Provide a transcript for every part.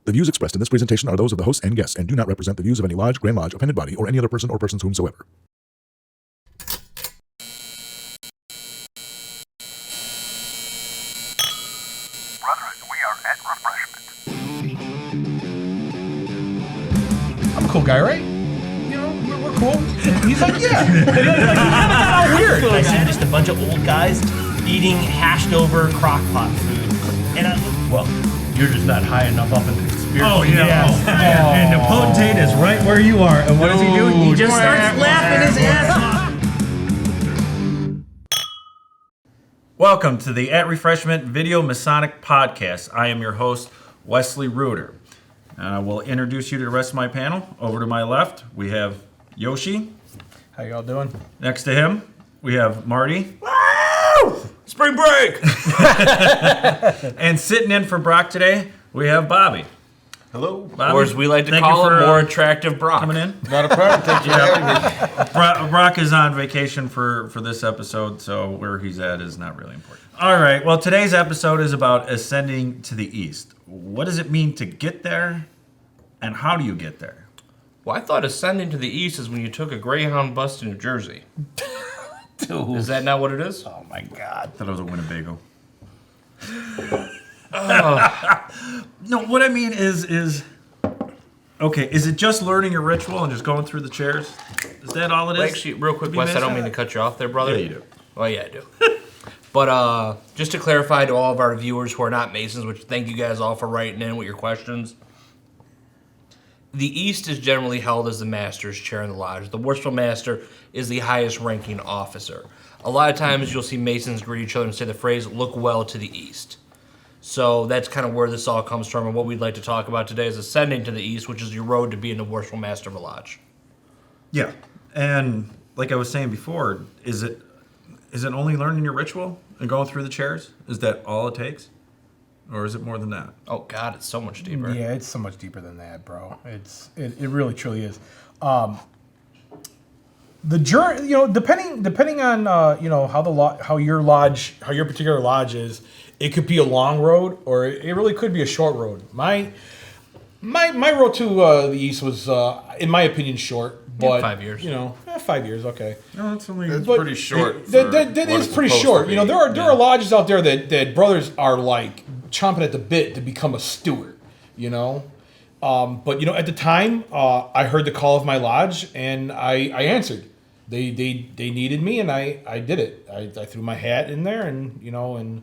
The views expressed in this presentation are those of the hosts and guests and do not represent the views of any lodge, Grand Lodge, appended body, or any other person or persons whomsoever. Brethren, we are at Refreshment. I'm a cool guy, right? You know, we're cool. And he's like, yeah. And he's like, how weird. Like that, just a bunch of old guys eating hashed over crock pot food. And well, You're just not high enough up in the conspiracy. Oh, yeah. Oh. And the potentate is right where you are. And what does he do? he just starts laughing his ass off. Welcome to the At Refreshment Video Masonic Podcast. I am your host, Wesley Reuter. I will introduce you to the rest of my panel. Over to my left, we have Yoshi. How y'all doing? Next to him, we have Marty. Spring break. And sitting in for Brock today, we have Bobby. Hello. Bobby, Or as we like to thank call you him, for, more attractive Brock. coming in. Not a problem. Thank you for having me. Brock is on vacation for this episode, so where he's at is not really important. All right, well, today's episode is about ascending to the east. What does it mean to get there, and how do you get there? Well, I thought ascending to the east is when you took a Greyhound bus to New Jersey. Is that not what it is? Oh, my God. I thought it was a Winnebago. No, what I mean is, okay, is it just learning your ritual and just going through the chairs? Is that all it is? Actually, real quick, To be Wes, I don't Mason? mean to cut you off there, brother. Yeah, you do. Well, yeah, I do. But just to clarify to all of our viewers who are not Masons, which thank you guys all for writing in with your questions. The East is generally held as the Master's chair in the lodge. The Worshipful Master is the highest ranking officer. A lot of times you'll see Masons greet each other and say the phrase, look well to the East. So that's kind of where this all comes from, and what we'd like to talk about today is ascending to the East, which is your road to being the Worshipful Master of a lodge. Yeah, and like I was saying before, is it only learning your ritual and going through the chairs? Is that all it takes? Or is it more than that? Oh, God, it's so much deeper. Yeah, it's so much deeper than that, bro. It really truly is. The journey, you know, depending on how your particular lodge is, it could be a long road or it really could be a short road. My road to the east was, in my opinion, short. But 5 years. 5 years, okay. No, it's only... It's But pretty short. That is pretty short. You know, there are lodges out there that brothers are like chomping at the bit to become a steward. You know, but you know, at the time, I heard the call of my lodge and I answered. They needed me and I did it. I threw my hat in there and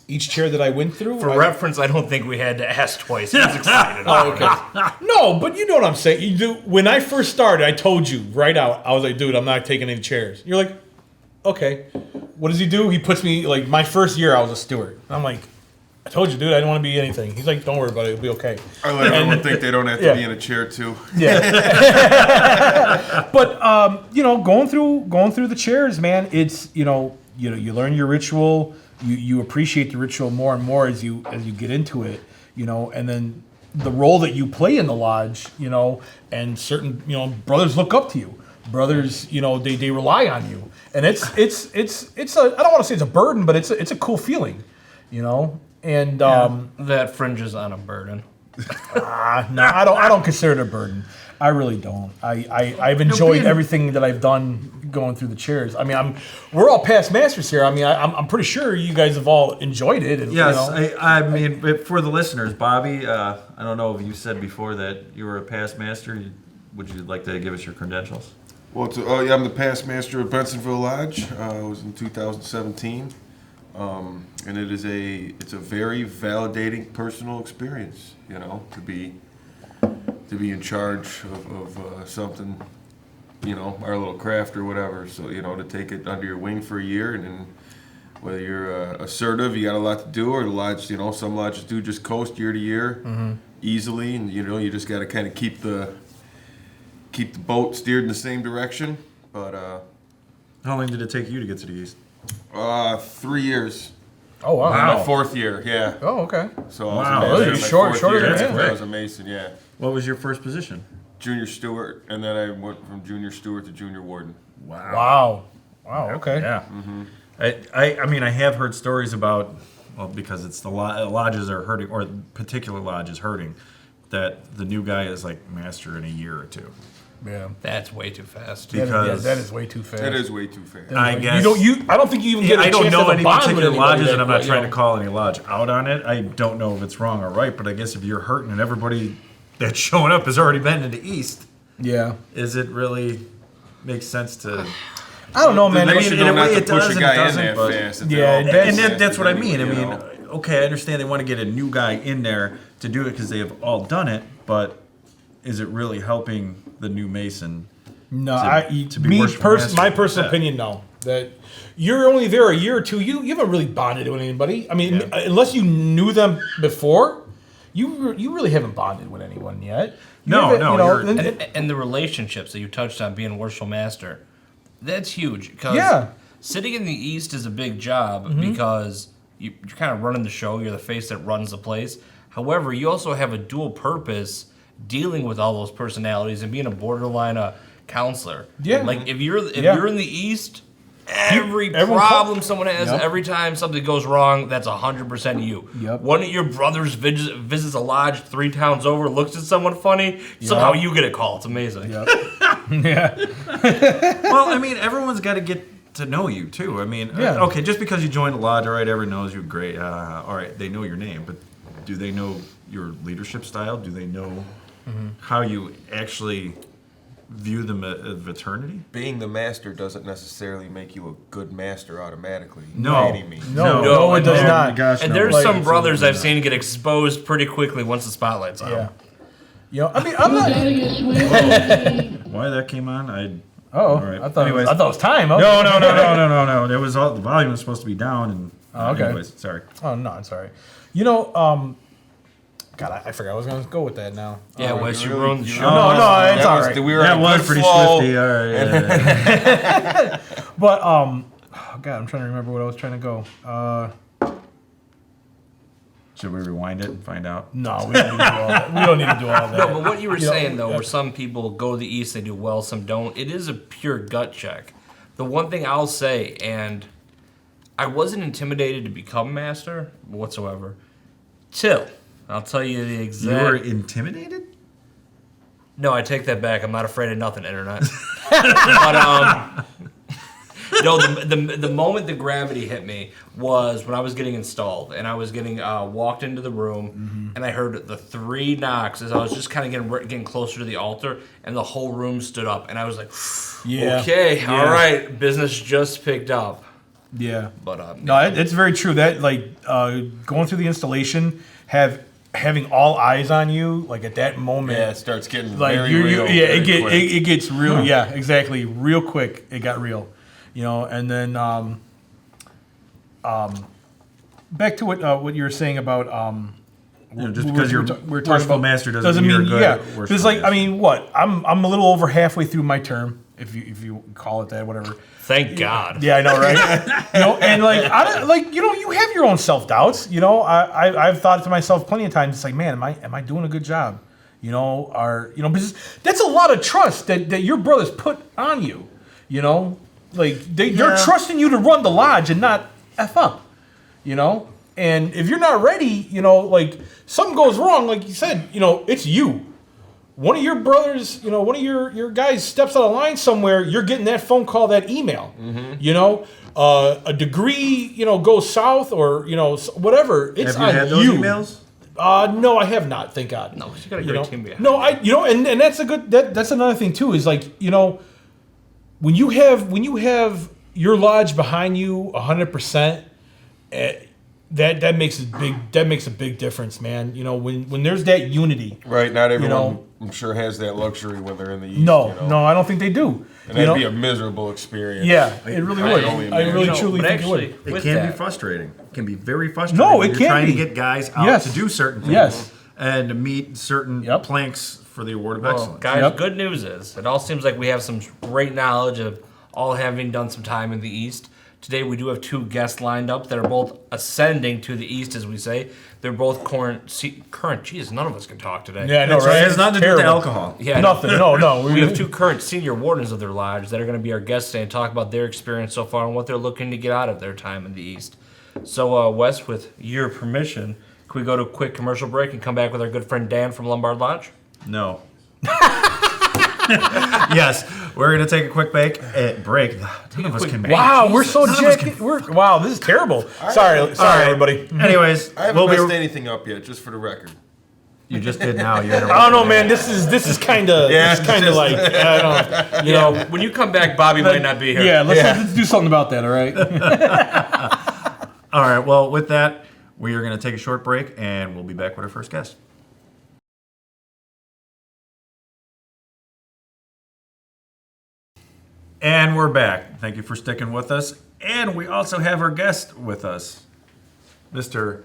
each chair that I went through. For reference, I don't think we had to ask twice. He was excited. Oh, okay. No, but you know what I'm saying. You do. When I first started, I told you right out. I was like, dude, I'm not taking any chairs. You're like, okay. What does he do? He puts me, like, my first year I was a steward. I'm like, I told you, dude, I didn't want to be anything. He's like, don't worry about it. It'll be okay. I let everyone think they don't have to be in a chair too. Yeah. But going through the chairs, man, it's you learn your ritual. You appreciate the ritual more and more as you get into it, and then the role that you play in the lodge, and certain, brothers look up to you. Brothers, they rely on you. And it's I don't want to say it's a burden, but it's a cool feeling, And That fringes on a burden. no, I don't consider it a burden. I really don't. I've enjoyed everything that I've done going through the chairs. I mean, we're all past masters here. I mean, I'm pretty sure you guys have all enjoyed it. And, Yes, I mean, but for the listeners, Bobby, I don't know if you said before that you were a past master. Would you like to give us your credentials? Well, I'm the past master of Bensonville Lodge. It was in 2017, and it's a very validating personal experience. To be in charge of something, our little craft or whatever. So, to take it under your wing for a year, and then whether you're assertive, you got a lot to do, or the lodge, some lodges do just coast year to year easily, and you just got to kind of keep the boat steered in the same direction. But How long did it take you to get to the east? 3 years. Oh wow! My fourth year, yeah. Oh okay. So Wow. I was a Really? Mason. My Shorter fourth year, than I that. was a Mason, yeah. What was your first position? Junior steward, and then I went from junior steward to junior warden. Wow. Okay. Yeah. I mean, I have heard stories about well, because it's the lodges are hurting, or particular lodge is hurting, that the new guy is like master in a year or two. Yeah. That's way too fast. Because that is way too fast. That is way too fast. I guess I don't think you even get a I don't chance know to any bond with particular anybody lodges, that- and I'm not you trying know. to call any lodge out on it. I don't know if it's wrong or right, but I guess if you're hurting and everybody that's showing up has already been in the East, Yeah. is it really makes sense to? I don't know, man. I I mean, mean, in a way not it to push does a and guy in doesn't, that but- fast. if Yeah, they're all that's- And that's what I mean. I you mean, know. okay, I understand they want to get a new guy in there to do it because they have all done it, but is it really helping the new Mason? No, to be worshipful master my like personal that. opinion, no. That you're only there a year or two. You haven't really bonded with anybody. I mean, unless you knew them before, you really haven't bonded with anyone yet. You No, haven't, no, you know, you're- And the relationships that you touched on being worshipful master, that's huge. Because Yeah. sitting in the East is a big job because you're kind of running the show. You're the face that runs the place. However, you also have a dual purpose dealing with all those personalities and being a borderline counselor. Yeah. Like if you're Yeah. in the East, every everyone problem someone has, Yep. every time something goes wrong, that's 100% you. Yep. One of your brothers visits a lodge 3 towns over, looks at someone funny, somehow you get a call. It's amazing. yeah. Well, I mean, everyone's got to get to know you too. I mean, Yeah. okay, just because you joined a lodge, all right, everyone knows you, great. All right, they know your name, but do they know your leadership style? Do they know how you actually view them of eternity? Being the master doesn't necessarily make you a good master automatically. No. By any means. No, it does and not. Gosh, And no. there's Like, some brothers I've absolutely seen get exposed pretty quickly once the spotlight's on. Yeah. You know, I mean, I'm not. not. Why that came on? Oh, right. I thought Anyways. it was time. I was- No. It was all the volume was supposed to be down, and okay. anyways, sorry. Oh no, I'm sorry. You know, God, I forgot I was gonna go with that now. Yeah, Wes, you really- ruined the you show. No, it's all right. We were That on a was good pretty flow. swifty. All right. Yeah. But oh God, I'm trying to remember what I was trying to go. Should we rewind it and find out? No, we don't need to do all that. We don't need to do all that. No, but what you were You know, saying though, where some people go to the East, they do well, some don't. It is a pure gut check. The one thing I'll say, and I wasn't intimidated to become master whatsoever, till I'll tell you the You exact. were intimidated? No, I take that back. I'm not afraid of nothing, internet. But no, the moment the gravity hit me was when I was getting installed, and I was getting walked into the room, and I heard the 3 knocks as I was just kind of getting closer to the altar, and the whole room stood up, and I was like, Yeah. okay, Yeah. all right, business just picked up. Yeah. But No, it's very true. That going through the installation, having all eyes on you, like at that moment. Yeah, it starts getting Like very you, real. yeah, very quick. it gets real. Yeah, exactly. Real quick, it got real. You know, and then back to what you were saying about Just because you're we're talking worshipful about master doesn't mean you're good at worshipful Because like I master. mean, what I'm a little over halfway through my term, if you call it that, whatever. thank God. Yeah, I know, right? You know, and like you have your own self doubts. You know, I've thought to myself plenty of times. It's like, man, am I doing a good job? You know, because that's a lot of trust that your brothers put on you. You know, like they're trusting you to run the lodge and not F up. You know, and if you're not ready, you know, like something goes wrong, like you said, you know, it's you. One of your brothers, you know, one of your guys steps out of line somewhere, you're getting that phone call, that email. You know, a degree, you know, goes south or, you know, whatever. It's Have you on had those you. emails? No, I have not, thank God. No, 'cause you got a You great know? team behind No, and that's a good, that's another thing too, is like, you know, when you have your lodge behind you 100%, that makes a big difference, man. You know, when there's that unity. Right, not everyone, know? I'm sure, has that luxury when they're in the East. No, you know? no, I don't think they do. And You that'd know? be a miserable experience. Yeah, it really I would. can only I imagine. really You know, truly but think actually, it would. It with can that, be frustrating. It can be very frustrating. No, when it you're can trying be. to get guys out Yes. to do certain things Yes. and to meet certain Yep. planks for the award of Well, excellence. guys, Yep. good news is it all seems like we have some great knowledge of all having done some time in the East. Today we do have 2 guests lined up that are both ascending to the East, as we say. They're both current. Jeez, none of us can talk today. Yeah, I know, That's right? right. It has nothing to do with the Terrible. alcohol. Yeah, Nothing. No. We have 2 current senior wardens of their lodge that are going to be our guests today and talk about their experience so far and what they're looking to get out of their time in the East. So, Wes, with your permission, can we go to a quick commercial break and come back with our good friend Dan from Lombard Lodge? No. Yes, we're going to take a quick break. None of us can make. Wow, we're so None of us can- jacked. Wow, this is terrible. Sorry, everybody. Anyways, I haven't messed anything up yet, just for the record. You just did now. You I don't know, man. This is kind of like I don't, you know. When you come back, Bobby might not be here. Yeah, let's do something about that. All right. All right, well, with that, we are going to take a short break, and we'll be back with our first guest. And we're back. Thank you for sticking with us. And we also have our guest with us, Mr.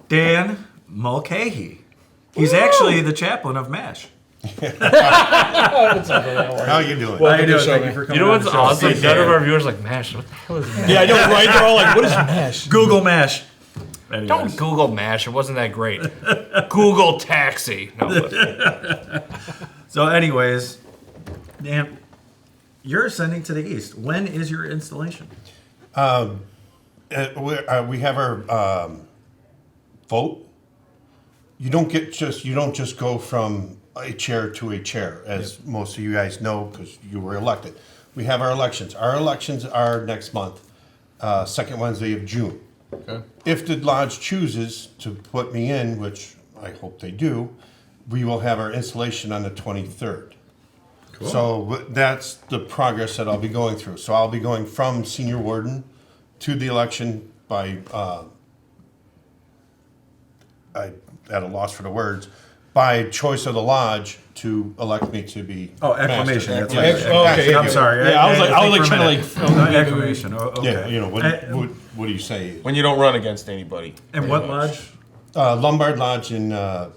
Dan Mulcahy. He's actually the chaplain of MASH. How you doing? How you doing? show, Thank man. you for coming You know on what's the show. awesome? See, None of Dan. our viewers are like, MASH, what the hell is MASH? Yeah, I know, right? They're all like, "What is MASH?" Google MASH. Anyways. Don't Google MASH. It wasn't that great. Google taxi. No, but So, anyways, Dan, you're ascending to the east. When is your installation? We have our vote. You don't just go from a chair to a chair, as most of you guys know, because you were elected. We have our elections. Our elections are next month, second Wednesday of June. Okay. If the lodge chooses to put me in, which I hope they do, we will have our installation on the 23rd. Cool. So that's the progress that I'll be going through. So I'll be going from senior warden to the election by, I'm at a loss for the words, by choice of the lodge to elect me to be. Oh, acclamation. master. That's Yeah, right. acclamation. okay. I'm sorry. Yeah, I was like think trying for to a minute. Acclamation. Oh, okay. Yeah, you know, what do you say? When you don't run against anybody. And what lodge? Lombard Lodge in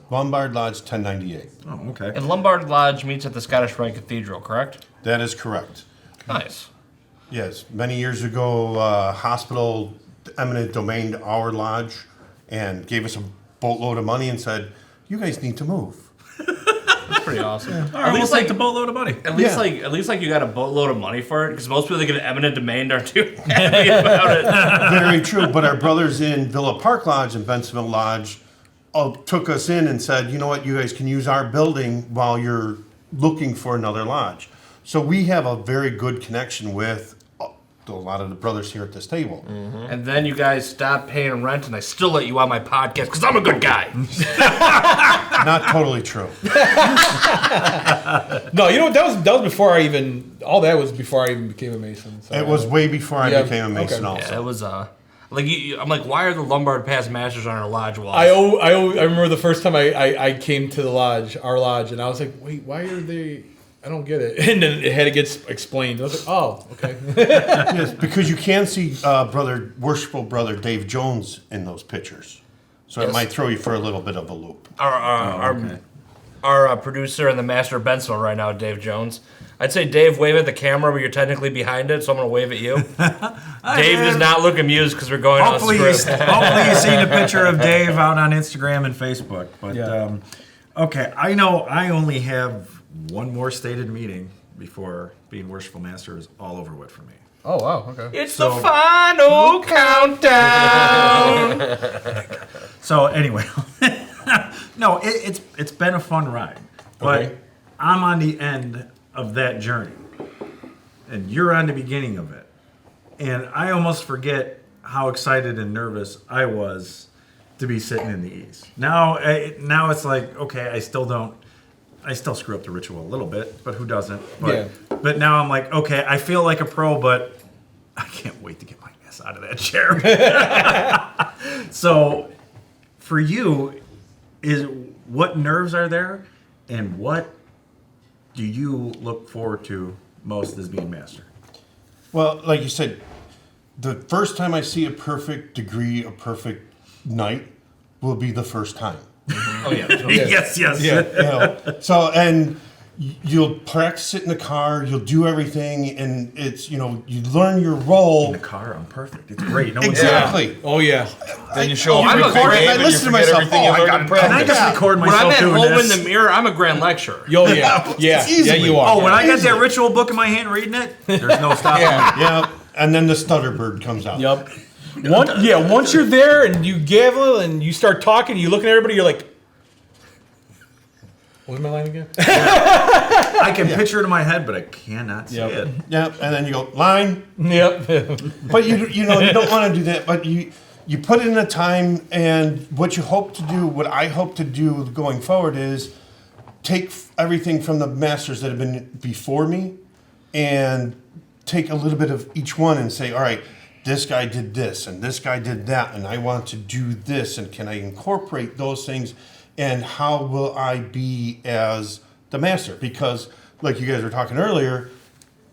Lombard Lodge 1098. Oh, okay. and Lombard Lodge meets at the Scottish Rite Cathedral, correct? That is correct. Nice. Yes, many years ago, hospital eminent domained our lodge and gave us a boatload of money and said, "You guys need to move." That's pretty awesome. All right, we'll take the boatload of money. At least like you got a boatload of money for it, because most people that get an eminent domain aren't too happy about it. Very true. But our brothers in Villa Park Lodge and Bentonville Lodge took us in and said, "You know what? You guys can use our building while you're looking for another lodge." So we have a very good connection with a lot of the brothers here at this table. And then you guys stop paying rent, and I still let you on my podcast because I'm a good guy. Not totally true. No, you know that was before I even. All that was before I even became a Mason. So, It was way before I Yeah, became a Mason. okay. Also, Yeah, it was like I'm like, why are the Lombard Pass Masters on our lodge walls? I remember the first time I came to the lodge, our lodge, and I was like, wait, why are they? I don't get it. And then it had to get explained. I was like, oh, okay. yes, because you can see worshipful brother Dave Jones in those pictures, so it might throw you for a little bit of a loop. Our producer and the master of Bensville right now, Dave Jones. I'd say, Dave, wave at the camera, but you're technically behind it, so I'm going to wave at you. Dave does not look amused because we're going on Hopefully script. you've seen a picture of Dave out on Instagram and Facebook. But okay, I know I only have one more stated meeting before being Worshipful Master is all over with for me. Oh wow, okay. It's the final countdown. So anyway, no, it's been a fun ride, but I'm on the end of that journey, and you're on the beginning of it, and I almost forget how excited and nervous I was to be sitting in the East. Now it's like, okay, I still screw up the ritual a little bit, but who doesn't? But now I'm like, okay, I feel like a pro, but I can't wait to get my ass out of that chair. So, for you, what nerves are there, and what do you look forward to most as being master? Well, like you said, the first time I see a perfect degree, a perfect night, will be the first time. Oh, yeah. Yes. You know, so, and you'll practice it in the car, you'll do everything, and it's, you learn your role. In the car, I'm perfect. It's great. No one's Exactly. Oh yeah. Then you show up I'm to a the great- game I and you listen to forget myself. everything Oh, you I learned got in it. Can I practice. just record When myself I'm at doing home this? in the mirror, I'm a grand lecturer. Yo, yeah. Yeah. easily. You are. Oh, when I got that ritual book in my hand reading it, there's no stopping me. Yeah, and then the stutter bird comes out. Yep. Once you're there and you gavel and you start talking, you look at everybody, you're like, what was my line again? I can picture it in my head, but I cannot see it. Yep, and then you go, line. Yep. But you don't want to do that, but you put in the time, and what you hope to do, what I hope to do going forward is take everything from the masters that have been before me and take a little bit of each one and say, all right, this guy did this and this guy did that, and I want to do this, and can I incorporate those things, and how will I be as the master? Because, like you guys were talking earlier,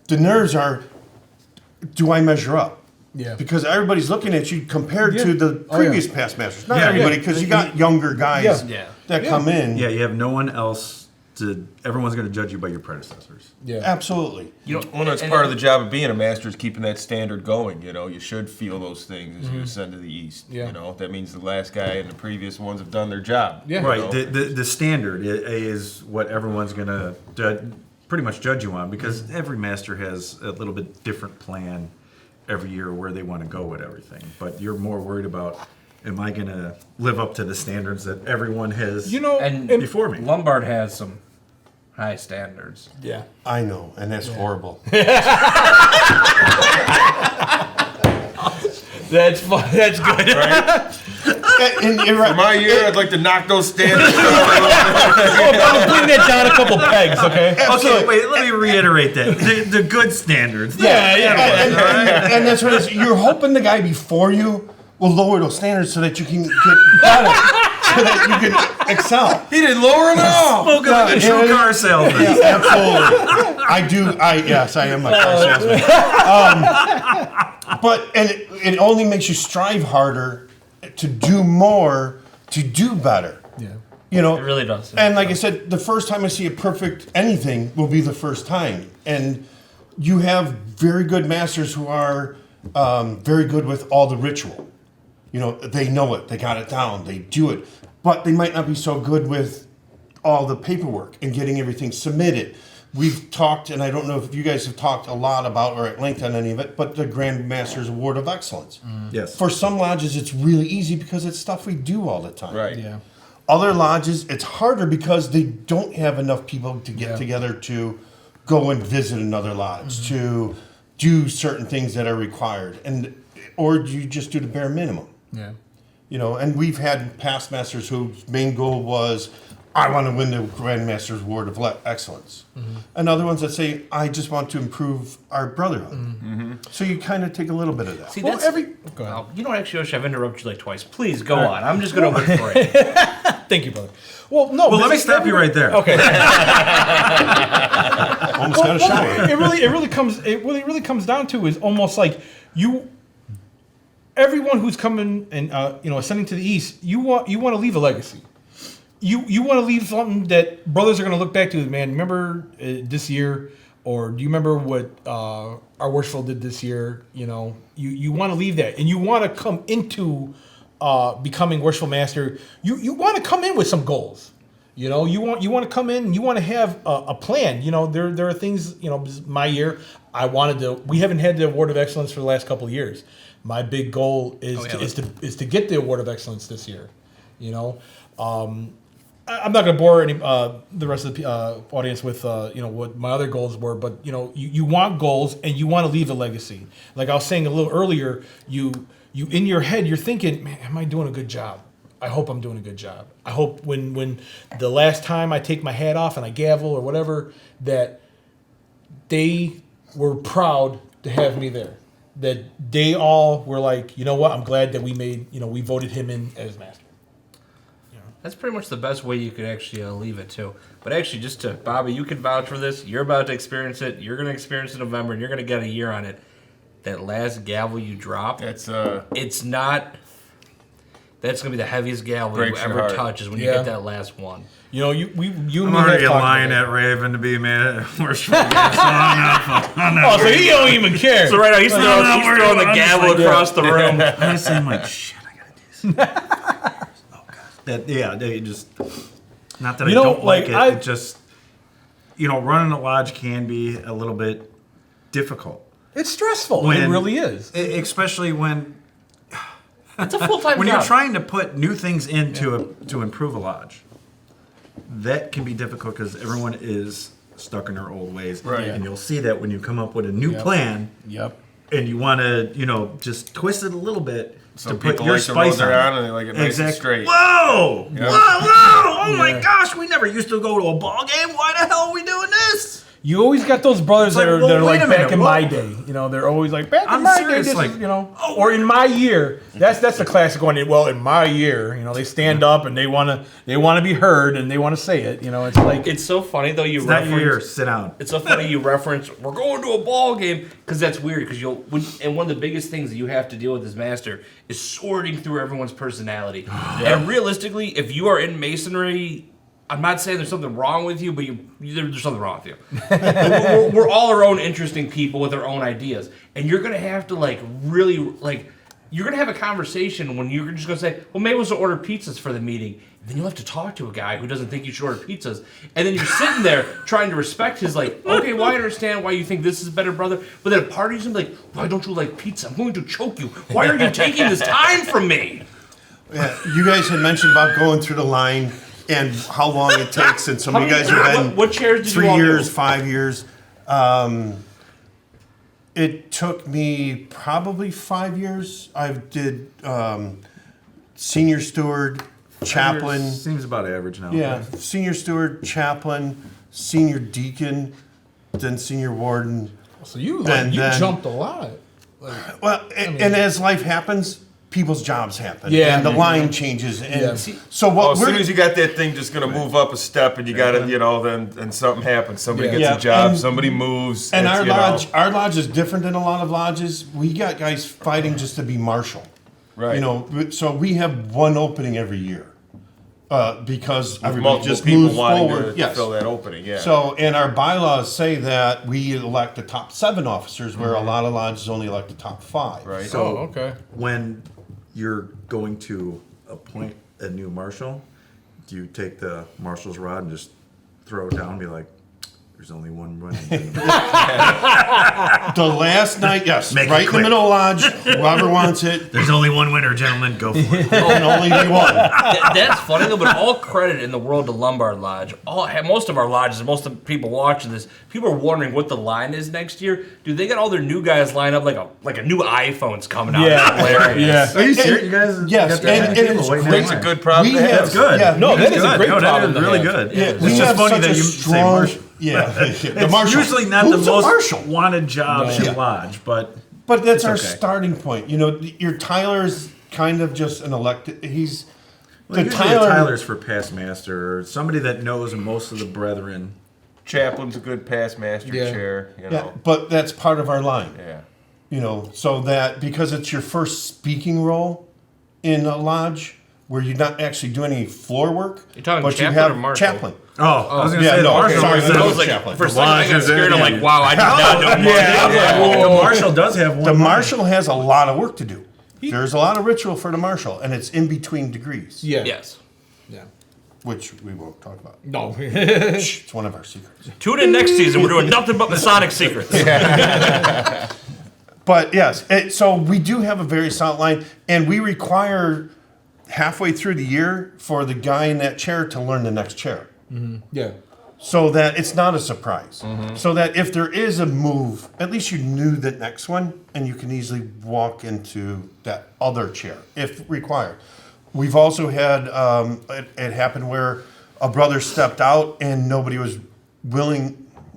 the nerves are, do I measure up? Yeah. Because everybody's looking at you compared to the previous past masters. Not Yeah, everybody, because you got younger guys that come in. Yeah, you have no one else to. Everyone's going to judge you by your predecessors. Yeah. Absolutely. Well, that's part of the job of being a master is keeping that standard going. You should feel those things as you ascend to the east. Yeah. That means the last guy and the previous ones have done their job. Yeah. Right. The standard is what everyone's going to pretty much judge you on, because every master has a little bit different plan every year where they want to go with everything. But you're more worried about, am I going to live up to the standards that everyone has And before me? Lombard has some high standards. Yeah. I know, and that's horrible. That's fun. That's good. And you're right. For my year, I'd like to knock those standards down. I'll bring that down a couple pegs, okay? Okay, wait, let me reiterate that. The good standards. And that's what it is. You're hoping the guy before you will lower those standards so that you can get better, so that you can excel. He didn't lower them at all. Welcome to the true car salesman. Yeah, absolutely. Yes, I am a car salesman. But it only makes you strive harder to do more, to do better. Yeah. It really does. And like I said, the first time I see a perfect anything will be the first time. And you have very good masters who are very good with all the ritual. They know it, they got it down, they do it. But they might not be so good with all the paperwork and getting everything submitted. We've talked, and I don't know if you guys have talked a lot about or at length on any of it, but the Grand Master's Award of Excellence. Yes. For some lodges, it's really easy because it's stuff we do all the time. Right. Yeah. Other lodges, it's harder because they don't have enough people to get together to go and visit another lodge, to do certain things that are required, or you just do the bare minimum. Yeah. And we've had past masters whose main goal was, I want to win the Grand Master's Award of Excellence. And other ones that say, I just want to improve our brotherhood. So you kind of take a little bit of that. See, Well, that's Go ahead. You know what, actually, Yoshi, I've interrupted you like twice. Please go on. I'm just going to wait for it. Thank you, brother. Well, no. Well, let me stop you right there. Okay. Almost got a shower. It really comes down to is almost like everyone who's coming and ascending to the east, you want to leave a legacy. You want to leave something that brothers are going to look back to. Man, remember this year, or do you remember what our Worshipful did this year? You want to leave that, and you want to come into becoming Worshipful Master. You want to come in with some goals. You want to come in and you want to have a plan. There are things. My year, we haven't had the Award of Excellence for the last couple of years. My big goal is to get the Award of Excellence this year. I'm not going to bore the rest of the audience with what my other goals were, but you want goals and you want to leave a legacy. Like I was saying a little earlier, you in your head you're thinking, man, am I doing a good job? I hope I'm doing a good job. I hope when the last time I take my hat off and I gavel or whatever, that they were proud to have me there. That they all were like, you know what? I'm glad that we voted him in as master. That's pretty much the best way you could actually leave it, too. But actually, Bobby, you can vouch for this. You're about to experience it. You're going to experience it in November, and you're going to get a year on it. That last gavel you drop, that's going to be the heaviest gavel you ever touch is when you get that last one. I'm already a lion at Raven to be man. Worshipful Master. So he don't even care. So right now he's throwing the gavel across the room. I seem like shit. I gotta do something. They just not that I don't like it. It just running a lodge can be a little bit difficult. It's stressful. It really is. Especially when It's a full-time When job. you're trying to put new things to improve a lodge, that can be difficult because everyone is stuck in their old ways. Right. And you'll see that when you come up with a new plan Yep. and you want to, just twist it a little bit Some to put people your like to spice roll on their it. own and they like it nice and straight. Whoa! Yeah. Whoa! Oh my gosh! We never used to go to a ball game. Why the hell are we doing this? You always got those brothers like, that are, well, that are wait like a minute, back in what? my day. They're always like back in I'm my serious, day. This like, is, or in my year. That's the classic one. Well, in my year, they stand up and they want to be heard and they want to say it. It's like It's so funny though. You It's not your year. reference. Sit down. It's so funny you reference. We're going to a ball game because that's weird. Because and one of the biggest things that you have to deal with as master is sorting through everyone's personality. And realistically, if you are in masonry. I'm not saying there's something wrong with you, but there's something wrong with you. we're all our own interesting people with our own ideas, and you're gonna have to really you're gonna have a conversation when you're just gonna say, well, maybe we'll order pizzas for the meeting. And then you'll have to talk to a guy who doesn't think you should order pizzas, and then you're sitting there trying to respect his okay, well, I understand why you think this is better, brother, but then a party's gonna be like, why don't you like pizza? I'm going to choke you. Why are you taking this time from me? Yeah, you guys had mentioned about going through the line and how long it takes, and some of you guys have been What chairs did you 3 all do? years, 5 years. It took me probably 5 years. I did senior steward, chaplain. Seems about average now. Yeah, senior steward, chaplain, senior deacon, then senior warden. so you And you then- jumped a lot. Well, and as life happens, people's jobs happen. Yeah. And the line changes. And Yeah. so what As we're soon as you got that thing just gonna move up a step, and you got it, then something happens. Somebody Yeah. gets Yeah, a job. and- Somebody moves. and it's, our lodge is different than a lot of lodges. We got guys fighting just to be marshal. right. So we have one opening every year. Because With everybody multiple just people moves wanting forward. to Yes. fill that opening. Yeah. So, and our bylaws say that we elect the top 7 officers, where a lot of lodges only elect the top 5. right. So okay. when you're going to appoint a new marshal, do you take the marshal's rod and just throw it down and be like, there's only one running? The last night, yes, Make it right in the quick. middle lodge, whoever wants it, There's only one winner, gentlemen. Go for it. can only be one. That's funny though, but all credit in the world to Lombard Lodge. Most of our lodges, most of the people watching this, people are wondering what the line is next year. Dude, they got all their new guys lined up like a new iPhone's coming out. Yeah. It's hilarious. Yeah. Are you serious? You guys Yes, got that and many people it's waiting in great. It's a line? good problem We to have. have Good. Yeah, No, that is a Good. great No, that problem is to really have. good. yeah, It's we just have funny such that a you say strong. marshal. Yeah, the It's marshal. usually not Who's the a most marshal? wanted job No. in lodge, but But that's It's our okay. starting point. Your Tyler's kind of just an elected. He's well, usually Tyler's for past master or somebody that knows most of the brethren. Chaplain's a good past master Yeah. chair. Yeah, but that's part of our line. Yeah. So that because it's your first speaking role in a lodge where you're not actually doing any floor work. You're talking but chaplain you have or marshal? chaplain. Oh, I was going to yeah, say no, the marshal. sorry, was- no, I was like, chaplain. for a second, I got Lodge is scared. I'm in. like, wow, I did not know. The marshal does have one. The line. marshal has a lot of work to do. There's a lot of ritual for the marshal, and it's in between degrees, Yeah. Yes. Yeah. which we won't talk about. No. Shh, it's one of our secrets. Tune in next season. We're doing nothing but Masonic secrets. But yes, so we do have a very solid line, and we require halfway through the year for the guy in that chair to learn the next chair. Yeah. So that it's not a surprise. So that if there is a move, at least you knew the next one, and you can easily walk into that other chair if required. We've also had it happen where a brother stepped out and nobody was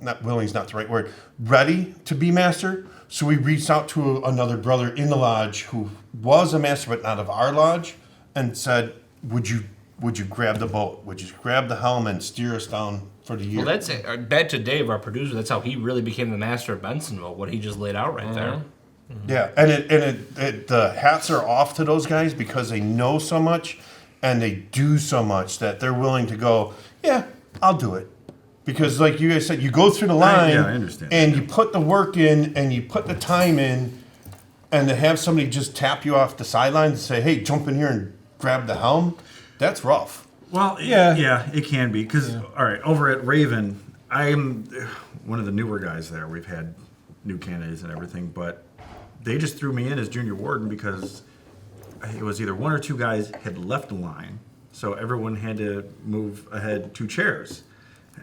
not willing is not the right word, ready to be master. So we reached out to another brother in the lodge who was a master but not of our lodge, and said, would you grab the boat? Would you grab the helm and steer us down for the year? Well, that's it. Back to Dave, our producer. That's how he really became the master of Bensonville. What he just laid out right there. Yeah, and the hats are off to those guys because they know so much and they do so much that they're willing to go, yeah, I'll do it. Because like you guys said, you go through the line I understand. and you put the work in and you put the time in, and to have somebody just tap you off the sideline and say, hey, jump in here and grab the helm, that's rough. Well, yeah, it can be. Because, all right, over at Raven, I'm one of the newer guys there. We've had new candidates and everything, but they just threw me in as junior warden because it was either one or two guys had left the line, so everyone had to move ahead 2 chairs.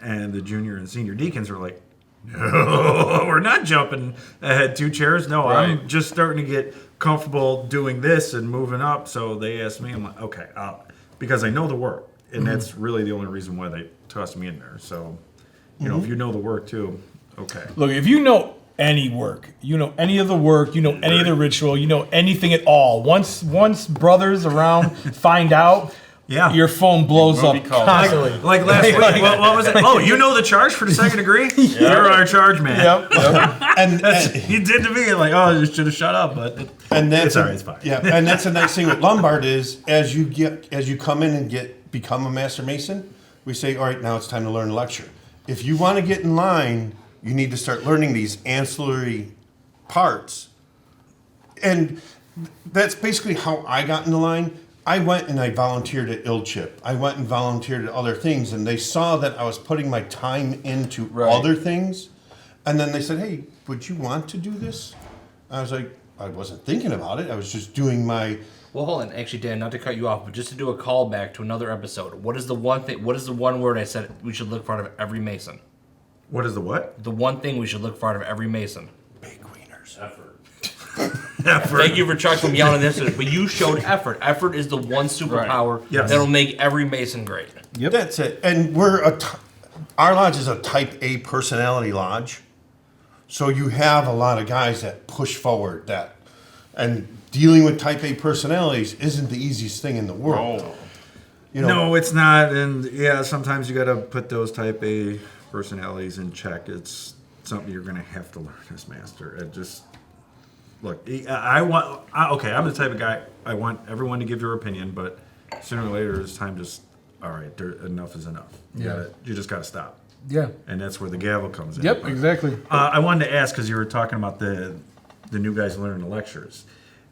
And the junior and senior deacons were like, no, we're not jumping ahead 2 chairs. No, Right. I'm just starting to get comfortable doing this and moving up. So they asked me, I'm like, okay, because I know the work. And that's really the only reason why they tossed me in there. So, you know, if you know the work too, okay. Look, if you know any work, you know any of the work, you know any of the ritual, you know anything at all. Once brothers around find out, Yeah. your phone blows will up be called. constantly. Like last week, what was it? Oh, you know the charge for the 2nd degree? You're our charge man. Yep. And He did to me like, oh, you should have shut up, but and that's it's all right, it's fine. Yeah, and that's a nice thing with Lombard is as you come in and become a Master Mason, we say, all right, now it's time to learn a lecture. If you want to get in line, you need to start learning these ancillary parts, and that's basically how I got in the line. I went and I volunteered at ILCHIP. I went and volunteered at other things, and they saw that I was putting my time into Right. other things, and then they said, "Hey, would you want to do this?" I was like, I wasn't thinking about it. I was just doing my. Well, hold on. Actually, Dan, not to cut you off, but just to do a callback to another episode. What is the one thing? What is the one word I said we should look for out of every Mason? What is the what? The one thing we should look for out of every Mason. Big wieners. Thank you for Chuck from yelling this, but you showed effort. Effort is the one superpower Yes. that'll make every Mason great. Yep. That's it. And our lodge is a Type A personality lodge, so you have a lot of guys that push forward and dealing with Type A personalities isn't the easiest thing in the world. Oh. You know, No, it's not. And yeah, sometimes you got to put those type A personalities in check. It's something you're going to have to learn as master. It just look. I'm the type of guy. I want everyone to give their opinion, but sooner or later, it's time. Just all right. Enough is enough. You just got to stop. Yeah. And that's where the gavel comes in. Yep. Exactly. I wanted to ask because you were talking about the new guys learning the lectures.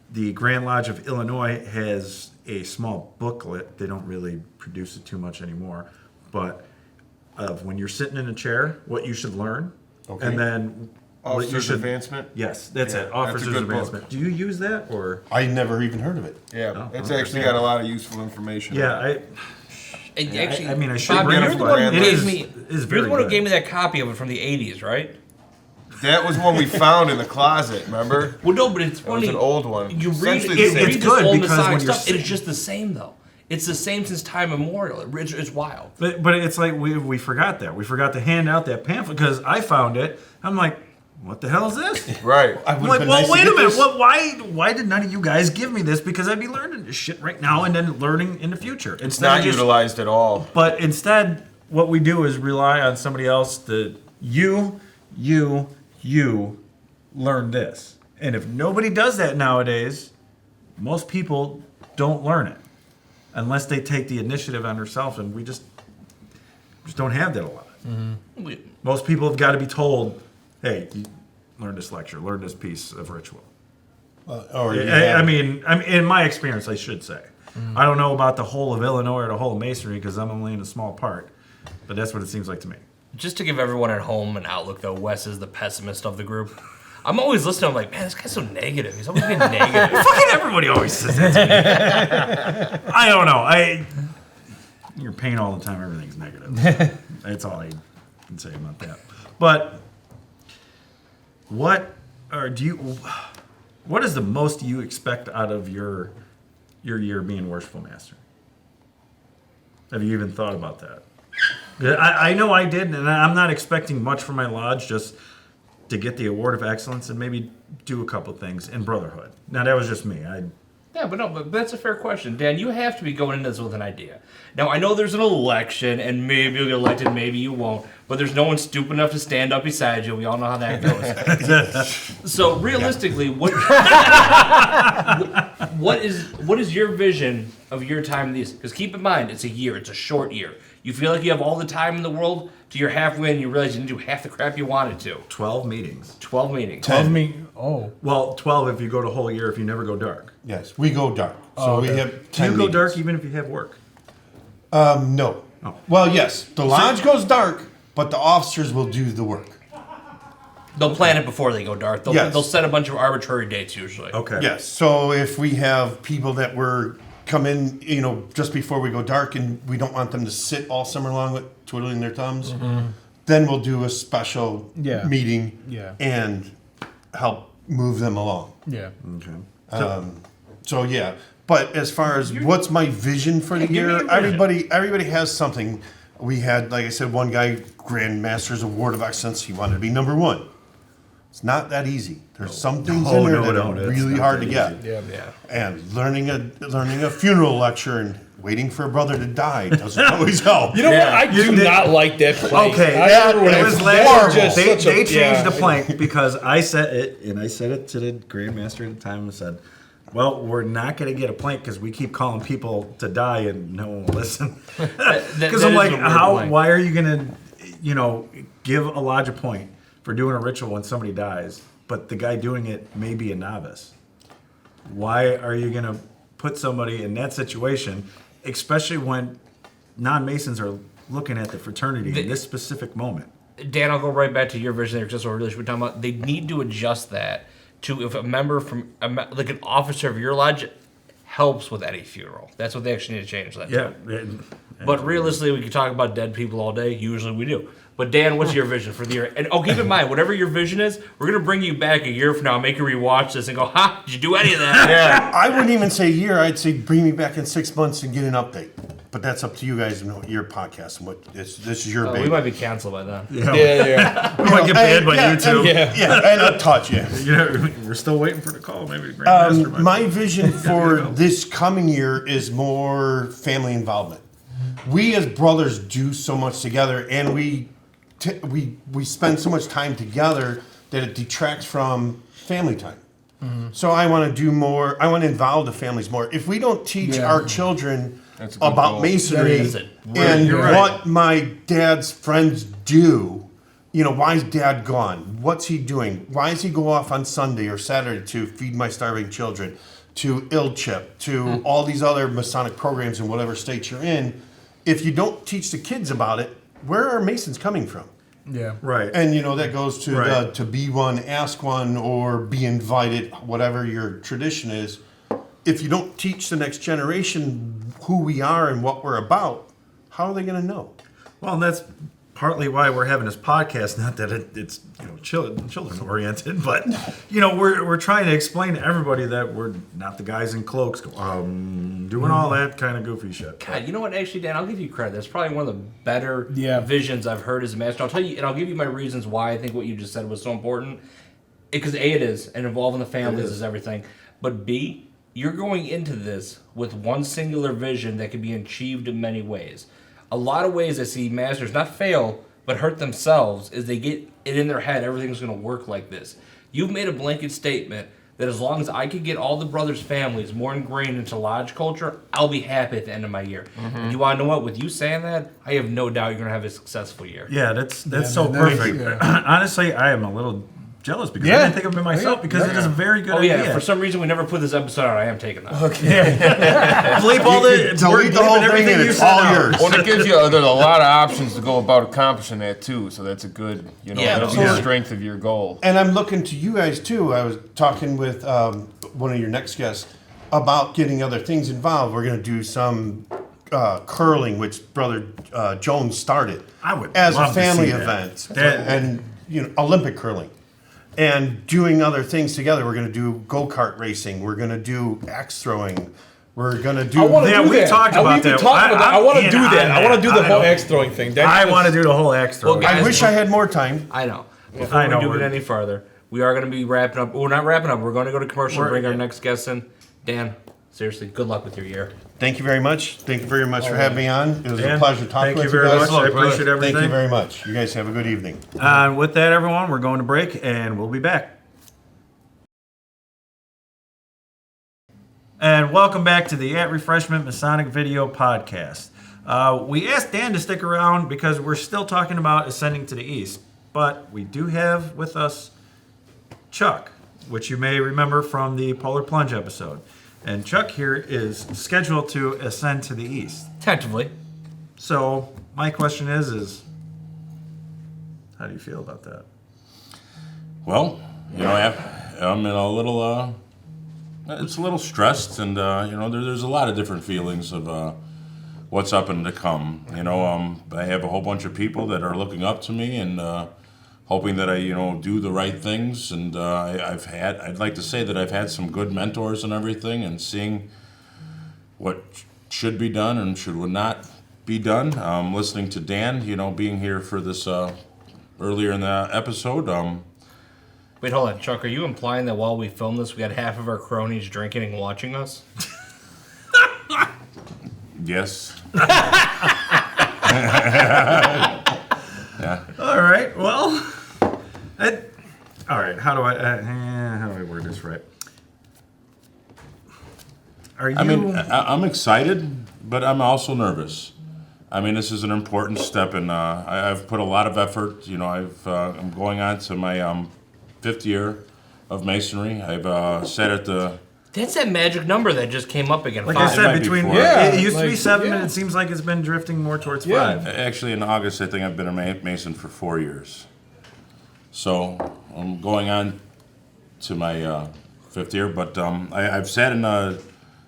The Grand Lodge of Illinois has a small booklet. They don't really produce it too much anymore, but of when you're sitting in a chair, what you should learn, and then what you Officer's should. advancement. Yes, that's Yeah, it. that's a Officer's good book. advancement. Do you use that or? I never even heard of it. Yeah, Oh, it's okay. actually got a lot of useful information. Yeah, in it. Actually, I mean, I should Bob, bring you're it the for one who it gave is- me. it is You're very the one who good. gave me that copy of it from the '80s, right? That was one we found in the closet. Remember? Well, no, but it's That was funny. an old one. You read Essentially it. the You same. read It's this good old because Masonic when you're stuff. It's just the same though. It's the same since time immemorial. It's wild. But it's like we forgot that. We forgot to hand out that pamphlet because I found it. I'm like, what the hell is this? Right. I I'm would like, have been well, nice to wait a get minute. this. Why did none of you guys give me this? Because I'd be learning this shit right now and then learning in the future. It's Instead not of just- utilized at all. But instead, what we do is rely on somebody else to you learn this. And if nobody does that nowadays, most people don't learn it unless they take the initiative on themselves, and we just don't have that a lot. Most people have got to be told, "Hey, you learn this lecture, learn this piece of ritual." Or you I have- mean, in my experience, I should say. I don't know about the whole of Illinois or the whole of Masonry because I'm only in a small part, but that's what it seems like to me. Just to give everyone at home an outlook, though, Wes is the pessimist of the group. I'm always listening. I'm like, man, this guy's so negative. He's always being negative. Fucking everybody always says that to me. I don't know. You're paying all the time. Everything's negative. That's all I can say about that. But what is the most you expect out of your year being Worshipful Master? Have you even thought about that? I know I did, and I'm not expecting much from my lodge, just to get the award of excellence and maybe do a couple things in brotherhood. Now that was just me. Yeah, but that's a fair question. Dan, you have to be going into this with an idea. Now, I know there's an election, and maybe you'll get elected, maybe you won't, but there's no one stupid enough to stand up beside you. We all know how that goes. So, realistically, what is your vision of your time in these? Because keep in mind, it's a year. It's a short year. You feel like you have all the time in the world till you're halfway and you realize you didn't do half the crap you wanted to. 12 meetings. 12 meetings. Tell me. Oh. Well, 12 if you go the whole year if you never go dark. Yes, we go dark. So we have Do 10 you go meetings. dark even if you have work? No. Oh. Well, yes, the lodge goes dark, but the officers will do the work. They'll plan it before they go dark. Yes. They'll set a bunch of arbitrary dates usually. Okay. Yes. So if we have people that were come in, just before we go dark, and we don't want them to sit all summer long with twiddling their thumbs, then we'll do a special meeting and help move them along. Yeah. Okay. So yeah. But as far as what's my vision for the give me year, your vision. everybody has something. We had, like I said, one guy, Grand Master's Award of Excellence. He wanted to be number one. It's not that easy. There's some things in there that are it's really not hard that to get. easy. Yeah. And learning a funeral lecture and waiting for a brother to die doesn't always help. You know what? I do not like that plank. Okay, I remember when it I was first- last. just They such a- changed yeah. the plank because I said it, and I said it to the Grandmaster at the time and said, well, we're not going to get a plank because we keep calling people to die and no one will listen. Because I'm like, why are you going to, give a lodge a point for doing a ritual when somebody dies, but the guy doing it may be a novice? Why are you going to put somebody in that situation, especially when non-Masons are looking at the fraternity in this specific moment? Dan, I'll go right back to your vision there because that's what we're talking about. They need to adjust that to if a member from, like an officer of your lodge, helps with any funeral. That's what they actually need to change that to. But realistically, we can talk about dead people all day. Usually we do. But Dan, what's your vision for the year? And keep in mind, whatever your vision is, we're going to bring you back a year from now, make you rewatch this and go, ha, did you do any of that? Yeah. I wouldn't even say a year. I'd say bring me back in 6 months and get an update. But that's up to you guys and your podcast and what this is your baby. We might be canceled by then. Yeah. We might get banned by YouTube. And a touch, We're still waiting for the call. Maybe the Grandmaster might. My vision for this coming year is more family involvement. We as brothers do so much together, and we spend so much time together that it detracts from family time. So I want to do more. I want to involve the families more. If we don't teach our children That's a good about goal. masonry That is it. and You're right. what my dad's friends do, why is dad gone? What's he doing? Why does he go off on Sunday or Saturday to feed my starving children, to ill chip, to all these other Masonic programs in whatever state you're in? If you don't teach the kids about it, where are Masons coming from? Yeah. Right. And that goes to Right. to be one, ask one, or be invited, whatever your tradition is. If you don't teach the next generation who we are and what we're about, how are they going to know? Well, and that's partly why we're having this podcast. Not that it's children oriented, but we're trying to explain to everybody that we're not the guys in cloaks doing all that kind of goofy shit. God, you know what? Actually, Dan, I'll give you credit. That's probably one of the better visions I've heard as a master. I'll tell you, and I'll give you my reasons why I think what you just said was so important. Because A, it is, and involving the families is everything. But B, you're going into this with one singular vision that can be achieved in many ways. A lot of ways I see masters not fail, but hurt themselves is they get it in their head everything's going to work like this. You've made a blanket statement that as long as I could get all the brothers' families more ingrained into lodge culture, I'll be happy at the end of my year. And you want to know what? With you saying that, I have no doubt you're going to have a successful year. Yeah, that's so perfect. Honestly, I am a little jealous because I didn't think of it myself because it is a very good idea. For some reason we never put this episode out. I am taking that. Bleep all the delete the whole thing and it's all yours. Well, it gives you there's a lot of options to go about accomplishing that too. So that's a good, that'll be the strength of your goal. And I'm looking to you guys too. I was talking with one of your next guests about getting other things involved. We're going to do some curling, which Brother Jones started I would as love a to family see that. event, That- and Olympic curling. And doing other things together. We're going to do go-kart racing. We're going to do axe throwing. We're going to do... I want to do we that. talked about that. I want to I'm do in that. on I want to do the that. whole axe throwing thing. I want to do the whole axe throw. Well, guys, I wish I had more time. I know. Before I know, we do we're- get any further, we are going to be wrapping up. Well, we're not wrapping up. We're going to go to commercial and bring our next guest in. Dan, seriously, good luck with your year. Thank you very much. Thank you very much for having me on. It was Dan, a pleasure talking thank with you very guys. much. I appreciate everything. Thank you very much. You guys have a good evening. And with that, everyone, we're going to break, and we'll be back. And welcome back to the At Refreshment Masonic Video Podcast. We asked Dan to stick around because we're still talking about ascending to the east, but we do have with us Chuck, which you may remember from the Polar Plunge episode. And Chuck here is scheduled to ascend to the east. Tentatively. So my question is how do you feel about that? Well, I'm in a little. It's a little stressed, and there's a lot of different feelings of what's up and to come. I have a whole bunch of people that are looking up to me and hoping that I do the right things. And I'd like to say that I've had some good mentors and everything, and seeing what should be done and would not be done. Listening to Dan, being here for this earlier in the episode. Wait, hold on, Chuck. Are you implying that while we film this, we got half of our cronies drinking and watching us? Yes. Yeah. All right. Well. All right. How do I word this right? Are you? I'm excited, but I'm also nervous. This is an important step, and I've put a lot of effort. I'm going on to my 5th year of Masonry. I've sat at the. That's that magic number that just came up again. Like 5. I said, it used to be 7, yeah. and it seems like it's been drifting more towards 5. Actually, in August, I think I've been a Mason for 4 years. So I'm going on to my 5th year, but I've sat in a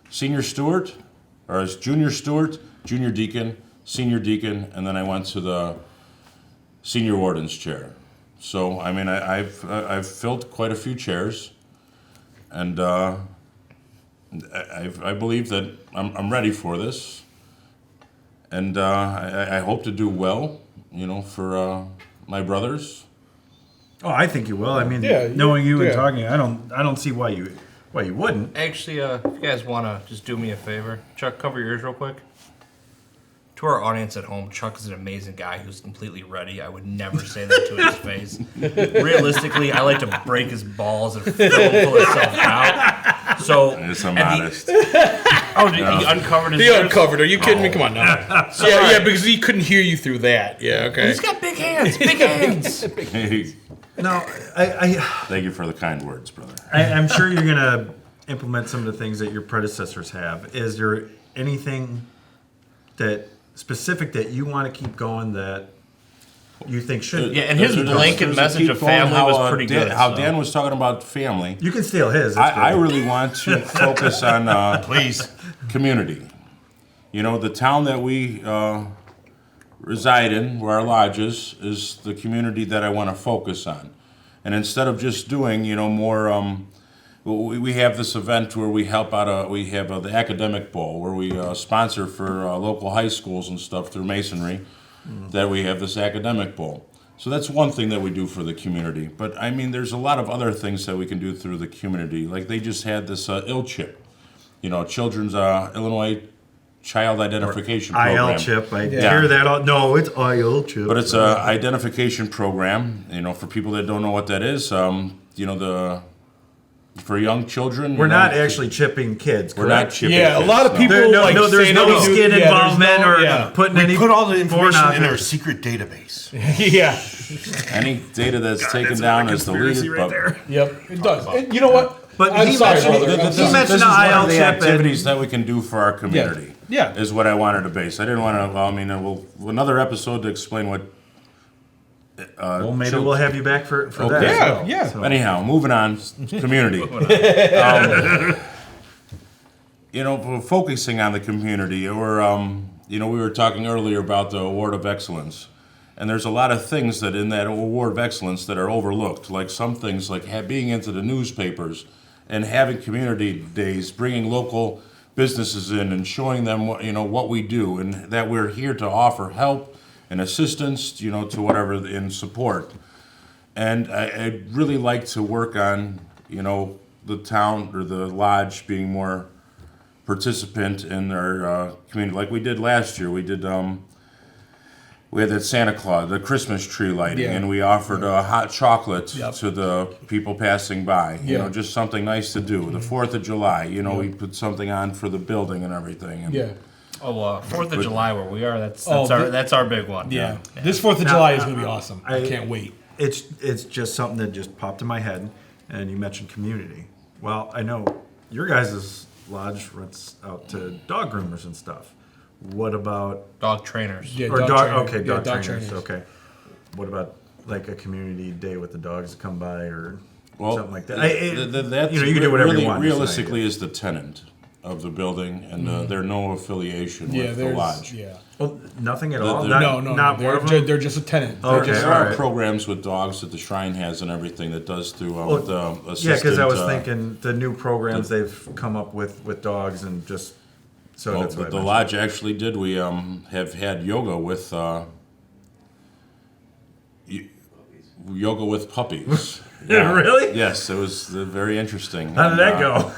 senior steward, or as junior steward, junior deacon, senior deacon, and then I went to the senior warden's chair. So I've filled quite a few chairs, and I believe that I'm ready for this, and I hope to do well, for my brothers. Oh, I think you will. Knowing you and talking, I don't see why you wouldn't. Actually, if you guys want to just do me a favor, Chuck, cover your ears real quick. To our audience at home, Chuck is an amazing guy who's completely ready. I would never say that to his face. Realistically, I like to break his balls and fill him full of self-doubt. So, Yes, I'm honest. he uncovered his He ears? uncovered. Are you kidding me? Come on now. Yeah, because he couldn't hear you through that. Yeah, okay. He's got big hands. Big hands. Hey, No, thank you for the kind words, brother. I'm sure you're gonna implement some of the things that your predecessors have. Is there anything that specific that you want to keep going that you think should? Yeah, and his blanket message of family was pretty good. How Dan was talking about family. You can steal his. I really want to focus on Please. community. The town that we reside in, where our lodge is the community that I want to focus on. And instead of just doing, more, we have this event where we help out, we have the Academic Bowl, where we sponsor for local high schools and stuff through Masonry, that we have this Academic Bowl. So that's one thing that we do for the community. But there's a lot of other things that we can do through the community. Like they just had this ILCHIP, Children's Illinois Child Identification Program. IL-CHIP. I hear that all. No, it's IL-CHIP. But it's a identification program, for people that don't know what that is. For young children. We're not actually chipping kids. We're not chipping Yeah, kids, a lot of people There's say no they do- skin yeah, involvement there's no- or putting We any. put all the information in pornography. our secret database. Yeah. Any data that's taken down is deleted. right there. Yep. It does. And you know what? But I'm he sorry, mentioned- brother. he I'm sorry. mentioned This is one of the IL-CHIP and- activities that we can do for our community. Yeah. Is what I wanted to base. I didn't want to. Another episode to explain what. Well, maybe we'll have you back for that. Okay. as well. Yeah. So- Anyhow, moving on. Community. Focusing on the community, or we were talking earlier about the Award of Excellence, and there's a lot of things that in that Award of Excellence that are overlooked, like some things like being into the newspapers and having community days, bringing local businesses in and showing them what we do, and that we're here to offer help and assistance, to whatever in support. And I'd really like to work on, the town or the lodge being more participant in our community, like we did last year. We did we had that Santa Claus, the Christmas tree lighting, and we offered hot chocolate to the people passing by. Just something nice to do. The 4th of July, we put something on for the building and everything. And 4th of July where we are. That's our big one. Yeah. This 4th of July is going to be awesome. I can't wait. It's just something that just popped in my head, and you mentioned community. Well, I know your guys' lodge rents out to dog groomers and stuff. What about dog trainers? Yeah, or dog dog? trainer. Okay, Yeah, dog dog trainers. trainers. Okay. What about like a community day with the dogs come by or Well, something like that? That's you can do whatever really, you want. realistically is the tenant of the building, and they're no affiliation with the lodge. Yeah. Well, nothing at The- all. the- Not, No, not one of them. they're just a tenant. Okay, There all are right. programs with dogs that the Shrine has and everything that does through Well, the yeah, assistant. because I was thinking the new programs they've come up with dogs and just so Well, that's what I the mentioned. lodge actually did. We have had yoga with puppies. Really? Yes, it was very interesting. How did that go?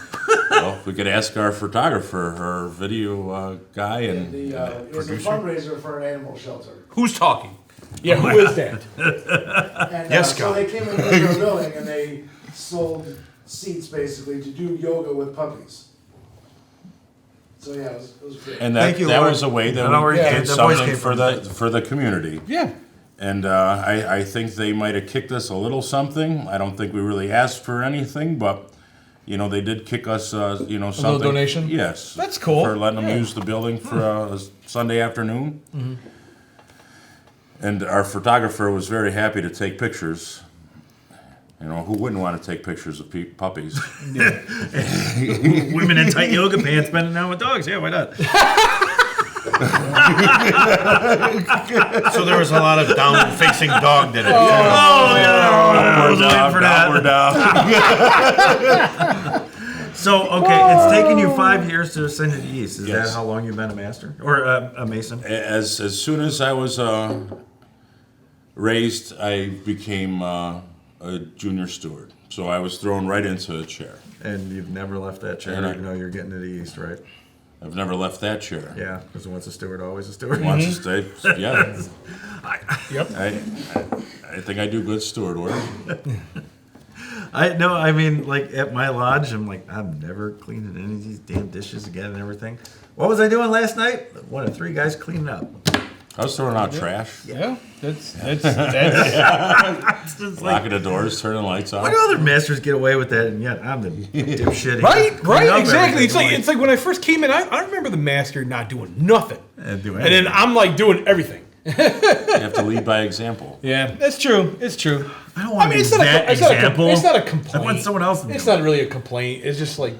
Well, we could ask our photographer, our video guy, and It was a producer. fundraiser for an animal shelter. Who's talking? Yeah, who is that? And Yes, so God. they came into their building and they sold seats basically to do yoga with puppies. So yeah, it was great. And Thank you, that Lord. was a way I know that where we you did came- the voice something came for from. for the community. Yeah. And I think they might have kicked us a little something. I don't think we really asked for anything, but they did kick us, something. A little donation? Yes. That's cool. For letting them use the building for a Sunday afternoon. Mm-hmm. And our photographer was very happy to take pictures. Who wouldn't want to take pictures of puppies? Women in tight yoga pants bending down with dogs. Yeah, why not? So there was a lot of down-facing dog that. I was waiting for that. So, okay, it's taken you 5 years to ascend to the east. Is Yes. that how long you've been a master? Or a mason? As soon as I was raised, I became a junior steward. So I was thrown right into a chair. And you've never left that chair, And even though you're getting to the east, right? I've never left that chair. Yeah, because once a steward, always a steward. Once a stay, yeah. Yep. I think I do good steward work. I mean, like at my lodge, I'm like, I'm never cleaning any of these damn dishes again and everything. What was I doing last night? One of 3 guys cleaning up. I was throwing out trash, Yeah. That's It's just like, locking the doors, turning the lights off. why do other masters get away with that, and yet I'm the dipshit? who right, clean up exactly. everything? It's like when I first came in, I remember the master not doing nothing, And do and then anything. I'm like doing everything. You have to lead by example. Yeah, that's true. It's true. I don't want to be it's not that it's not example. it's not a complaint. I want someone else to do It's it. not really a complaint. It's just like,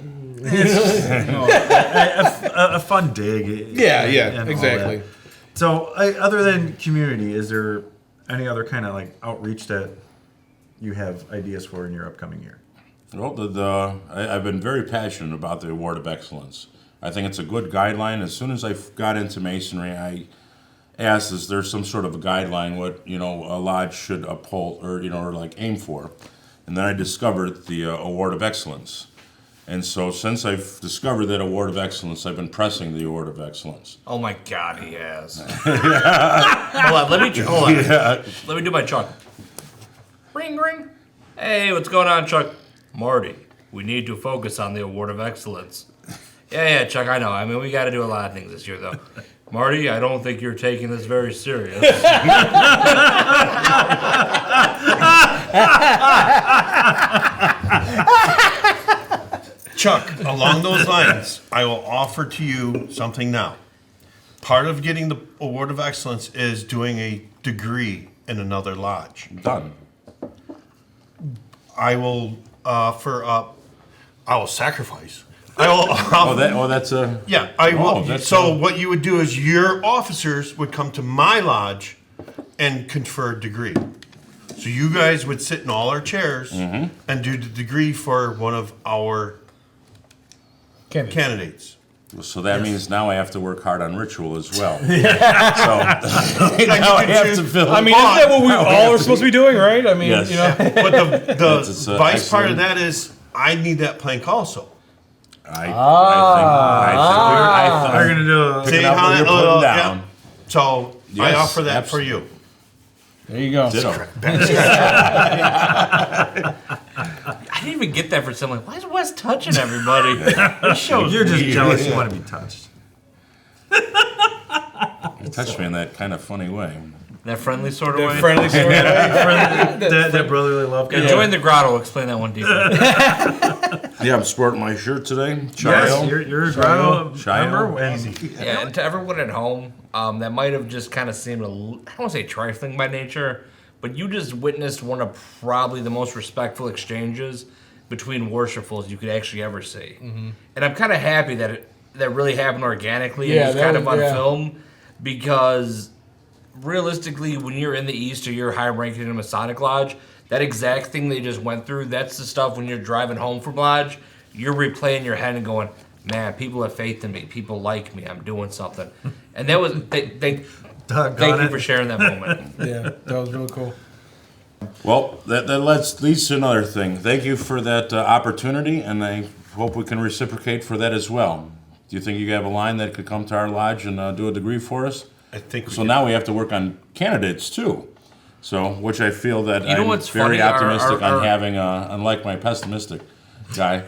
a fun dig. yeah, and all exactly. that. So, other than community, is there any other kind of like outreach that you have ideas for in your upcoming year? Well, I've been very passionate about the Award of Excellence. I think it's a good guideline. As soon as I got into Masonry, I asked, is there some sort of a guideline what a lodge should uphold or like aim for? And then I discovered the Award of Excellence. And so since I've discovered that Award of Excellence, I've been pressing the Award of Excellence. Oh my God, he has. Hold on, let me do my Chuck. Ring, ring. Hey, what's going on, Chuck? Marty, we need to focus on the Award of Excellence. Yeah, Chuck, I know. I mean, we got to do a lot of things this year, though. Marty, I don't think you're taking this very serious. Chuck, along those lines, I will offer to you something now. Part of getting the Award of Excellence is doing a degree in another lodge. Done. I will offer up. I will sacrifice. I will. That's a... Yeah, I will. Oh, that's So a- what you would do is your officers would come to my lodge and confer a degree. So you guys would sit in all our chairs Mm-hmm. and do the degree for one of our candidates. So that means now I have to work hard on ritual as well. So now I have to fill. I mean, isn't that what we all are supposed to be doing, right? I mean, Yes. But the It's vice part of excellent. that is I need that plank also. I Are you gonna do? Picking up what you're putting down. So I Yes, offer that absolutely. for you. there you go. Ditto. I didn't even get that for someone. Why is Wes touching everybody? This show's You're just weird. jealous. You want to be touched. You touched me in that kind of funny way. That friendly sort of The way. friendly sort of way. That brotherly love. Yeah, join the grotto. Explain that one deeper. Yeah, I'm sporting my shirt today. Yes, Child. you're a grotto Child. member. And Yeah, and to everyone at home, that might have just kind of seemed I don't want to say trifling by nature, but you just witnessed one of probably the most respectful exchanges between worshipfuls you could actually ever see. And I'm kind of happy that that really happened organically and just kind of on film, because realistically, when you're in the East or you're high ranking in a Masonic lodge, that exact thing they just went through, that's the stuff when you're driving home from lodge, you're replaying your head and going, man, people have faith in me. People like me. I'm doing something. And that was, thank you for sharing that moment. Yeah, that was really cool. Well, that leads to another thing. Thank you for that opportunity, and I hope we can reciprocate for that as well. Do you think you have a line that could come to our lodge and do a degree for us? I think so. Now we have to work on candidates too. So, which I feel that you know I'm what's very funny? optimistic on having, unlike my pessimistic guy.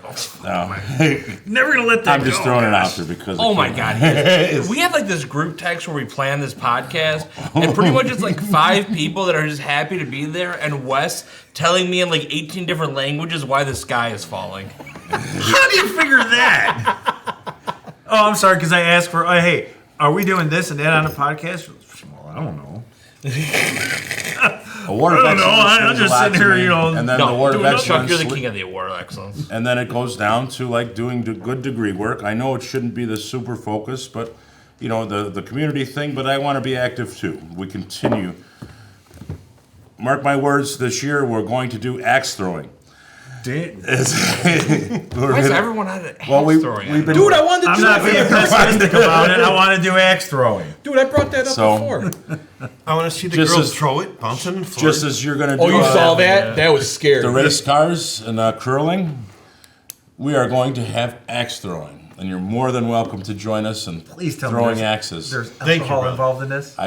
Never gonna let that I'm just go, throwing gosh. it out there because. Oh my God! We have like this group text where we plan this podcast, and pretty much it's like 5 people that are just happy to be there, and Wes telling me in like 18 different languages why the sky is falling. How do you figure that? Oh, I'm sorry, because I asked for, hey, are we doing this and that on the podcast? Well, I don't know. Award of Excellence. I'm just sitting here, you know. And then the Award of Excellence. You're the king of the Award of Excellence. And then it goes down to like doing good degree work. I know it shouldn't be the super focus, but you know the community thing. But I want to be active too. We continue. Mark my words. This year we're going to do axe throwing. Why is everyone on axe throwing? Dude, I wanted to do I'm not being pessimistic about it. I want to do axe throwing. Dude, I brought that up before. I want to see the girls throw it, bouncing and floating. Just as you're going to do. Oh, you saw that? Yeah. That was scary. The race cars and curling. We are going to have axe throwing, and you're more than welcome to join us in Please tell throwing me axes. There's alcohol involved in this?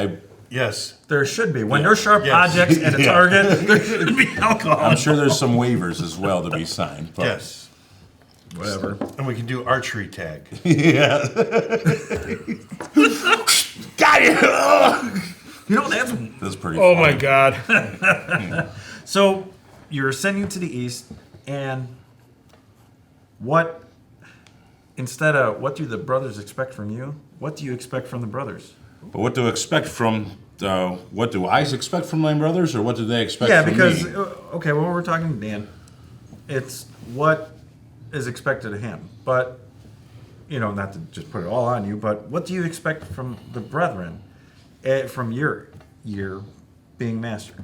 Yes. There should be. When there's sharp objects and a target, there should be alcohol. I'm sure there's some waivers as well to be signed. But Yes. Whatever. And we can do archery tag. Yeah. Got you. You know, that's pretty Oh funny. my God. So you're ascending to the east, and what, instead of what do the brothers expect from you, what do you expect from the brothers? But what to expect from what do I expect from my brothers, or what do they expect from because me? Okay, well, we're talking to Dan. It's what is expected of him, but you know, not to just put it all on you, but what do you expect from the brethren, from your year being master?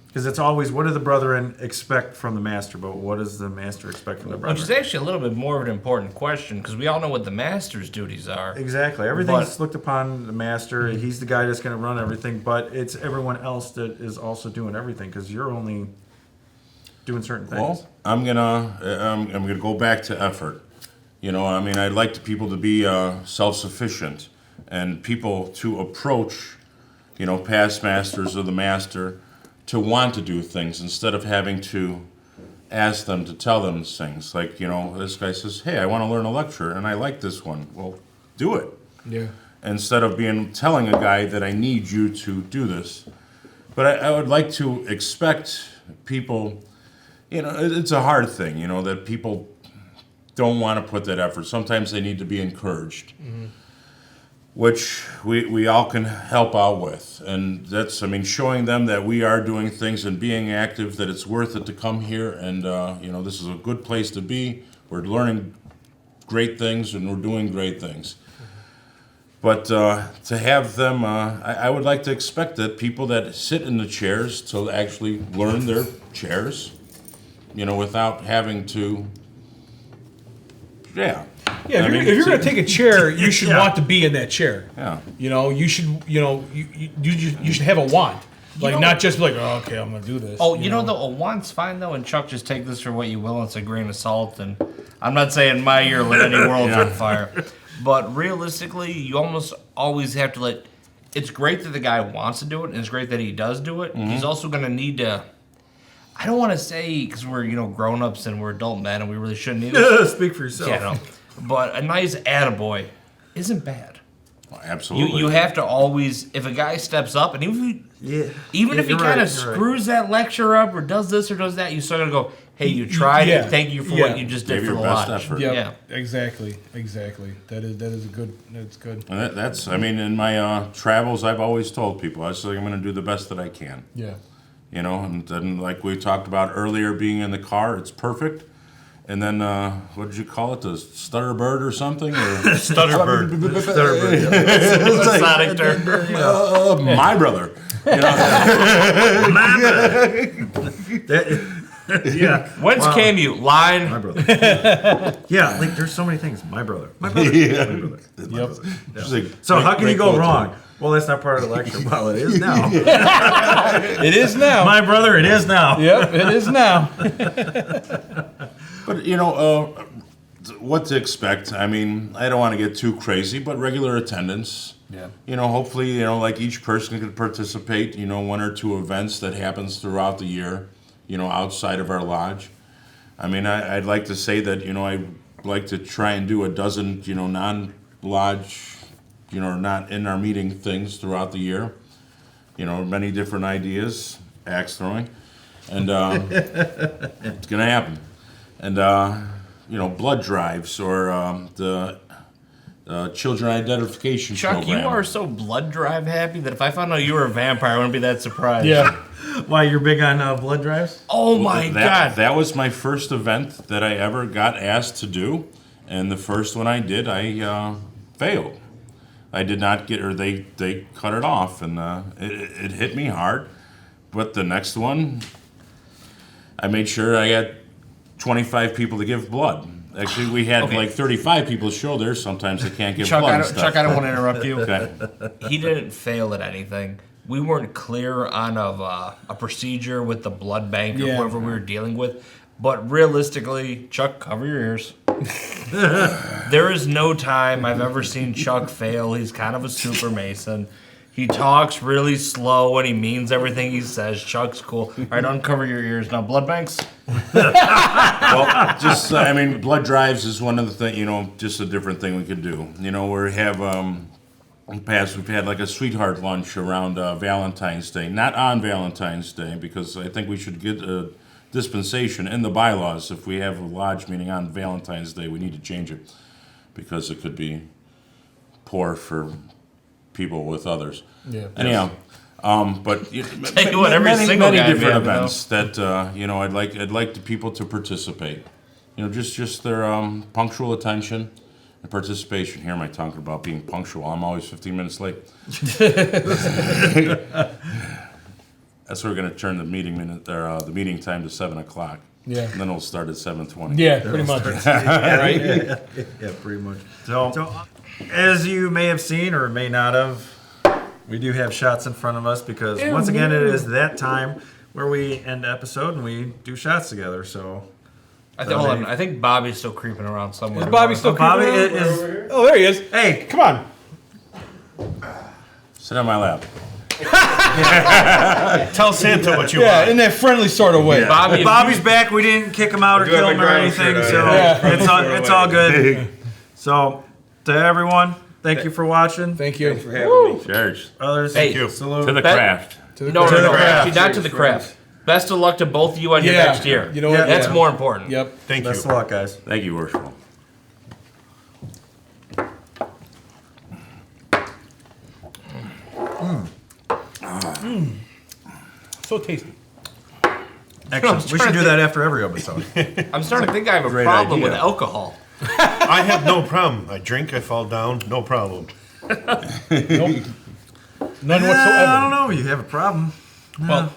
Because it's always, what do the brethren expect from the master, but what does the master expect from the brethren? Which is actually a little bit more of an important question, because we all know what the master's duties are. Exactly. Everything's looked upon the master. He's the guy that's going to run everything, but it's everyone else that is also doing everything, because you're only doing certain things. Well, I'm gonna go back to effort. You know, I mean, I'd like people to be self-sufficient, and people to approach, you know, past masters of the master, to want to do things instead of having to ask them to tell them things. Like, you know, this guy says, hey, I want to learn a lecture, and I like this one. Well, do it. Yeah. Instead of telling a guy that I need you to do this. But I would like to expect people, you know, it's a hard thing, you know, that people don't want to put that effort. Sometimes they need to be encouraged. Mm-hmm. Which we all can help out with. And that's, I mean, showing them that we are doing things and being active, that it's worth it to come here. And, you know, this is a good place to be. We're learning great things and we're doing great things. But to have them, I would like to expect that people that sit in the chairs to actually learn their chairs, you know, without having to, Yeah, if you're going to take a chair, you should want to be in that chair. Yeah. You know, you should, you know, you should have a want. Like, not just like, oh, okay, I'm going to do this. Oh, you know, a want's fine, though, and Chuck, just take this for what you will. It's a grain of salt, and I'm not saying my year lit any worlds on fire. But realistically, you almost always have to it's great that the guy wants to do it, and it's great that he does do it. Mm-hmm. He's also going to need to, I don't want to say, because we're, you know, grown-ups and we're adult men, and we really shouldn't need it. Speak for yourself. Yeah, no. But a nice attaboy isn't bad. Oh, absolutely. You have to always, if a guy steps up, and even if he kind of screws that lecture up or does this or does that, you still got to go, hey, you tried it. Thank you for what you just did for the lodge. Yeah, exactly. That is a good. That's good. And that's. I mean, in my travels, I've always told people, I say I'm going to do the best that I can. Yeah. You know, and then like we talked about earlier, being in the car, it's perfect. And then, what did you call it? The stutterbird or something? Or Stutterbird. It's like, Masonic term. my brother. You know? Yeah. Whence came you? Line. My brother. Yeah, like there's so many things. My brother. My brother. Yeah. My brother. Yep. Just like, So how can you great go quote wrong? there. Well, that's not part of the lecture. Well, it is now. It is now. My brother, it is now. Yep, it is now. But, you know, what to expect. I mean, I don't want to get too crazy, but regular attendance. Yeah. You know, hopefully, you know, like each person could participate, you know, 1 or 2 events that happens throughout the year, you know, outside of our lodge. I mean, I'd like to say that, you know, I'd like to try and do a dozen, you know, non-lodge, you know, not in our meeting things throughout the year. You know, many different ideas, axe throwing. And it's going to happen. And, you know, blood drives or the children identification Chuck, program. you are so blood drive happy that if I found out you were a vampire, I wouldn't be that surprised. Yeah. Why, you're big on blood drives? Oh my God. That was my first event that I ever got asked to do. And the first one I did, I failed. I did not get, or they cut it off, and it hit me hard. But the next one, I made sure I got 25 people to give blood. Actually, we had like 35 people show there. Sometimes they can't give blood and stuff. Chuck, I don't want to interrupt you. Okay. He didn't fail at anything. We weren't clear on a procedure with the blood bank or whoever we were dealing with. But realistically, Chuck, cover your ears. There is no time I've ever seen Chuck fail. He's kind of a super Mason. He talks really slow and he means everything he says. Chuck's cool. All right, uncover your ears. Now, blood banks? Well, just, I mean, blood drives is one of the things, you know, just a different thing we could do. You know, we have, in the past, we've had like a sweetheart lunch around Valentine's Day. Not on Valentine's Day, because I think we should get a dispensation in the bylaws. If we have a lodge meeting on Valentine's Day, we need to change it, because it could be poor for people with others. Yeah. Anyhow, but Tell you what, every single many guy different may have, events that you know, I'd like the people to participate. You know, just their punctual attention and participation. Here am I talking about being punctual? I'm always 15 minutes late. That's where we're going to turn the meeting the meeting time to 7:00. Yeah. And then it'll start at 7:20. Yeah, pretty much. Right? Yeah, pretty much. So, as you may have seen or may not have, we do have shots in front of us because once again it is that time where we end the episode and we do shots together. So, Hold on. I think Bobby's still creeping around somewhere. Is Bobby still Bobby creeping around? is. Oh, there he is. Hey, Come on. Sit on my lap. Tell Santa what you Yeah, want. in that friendly sort of way. Yeah. Bobby, if Bobby's back. We didn't kick him out or kill him or anything, so it's all good. So, to everyone, thank you for watching. Thank you. Cheers. Others, Hey, salute. To the That- craft. No, actually, not to the craft. Best of luck to both of you on your Yeah. next year. You know what? That's Yeah. more important. Yep. Thank Best you. of luck, guys. Thank you, Worshipful. So tasty. Excellent. We should do that after every episode. I'm starting to think I have a Great problem idea. with alcohol. I have no problem. I drink, I fall down, no problem. Nope. None I whatsoever. don't know. You have a problem. Well,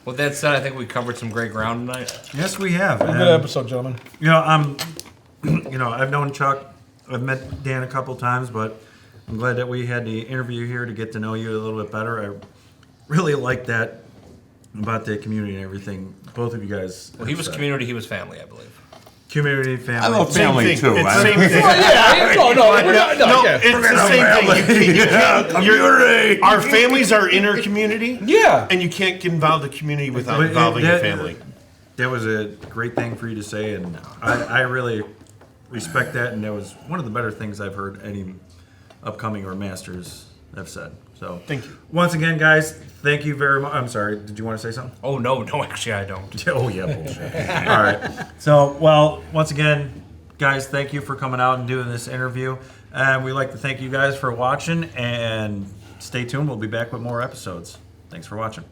with that said, I think we covered some great ground tonight. Yes, we have. Good And, episode, gentlemen. you know, I've known Chuck. I've met Dan a couple times, but I'm glad that we had the interview here to get to know you a little bit better. I really like that about the community and everything. Both of you guys. Well, he have was said. community, he was family, I believe. Community, family. I love family thing. too. It's I- same thing. Yeah, no, we're not. No, No, yeah. it's the same thing. You can't, our families are inner community, Yeah. and you can't get involved in the community without But involving your that- family. That was a great thing for you to say, and I really respect that. And that was one of the better things I've heard any upcoming or masters have said. So Thank you. once again, guys. Thank you very much. I'm sorry. Did you want to say something? Oh, no, actually, I don't. Oh yeah, bullshit. All right. So, well, once again, guys, thank you for coming out and doing this interview. And we'd like to thank you guys for watching. And stay tuned. We'll be back with more episodes. Thanks for watching.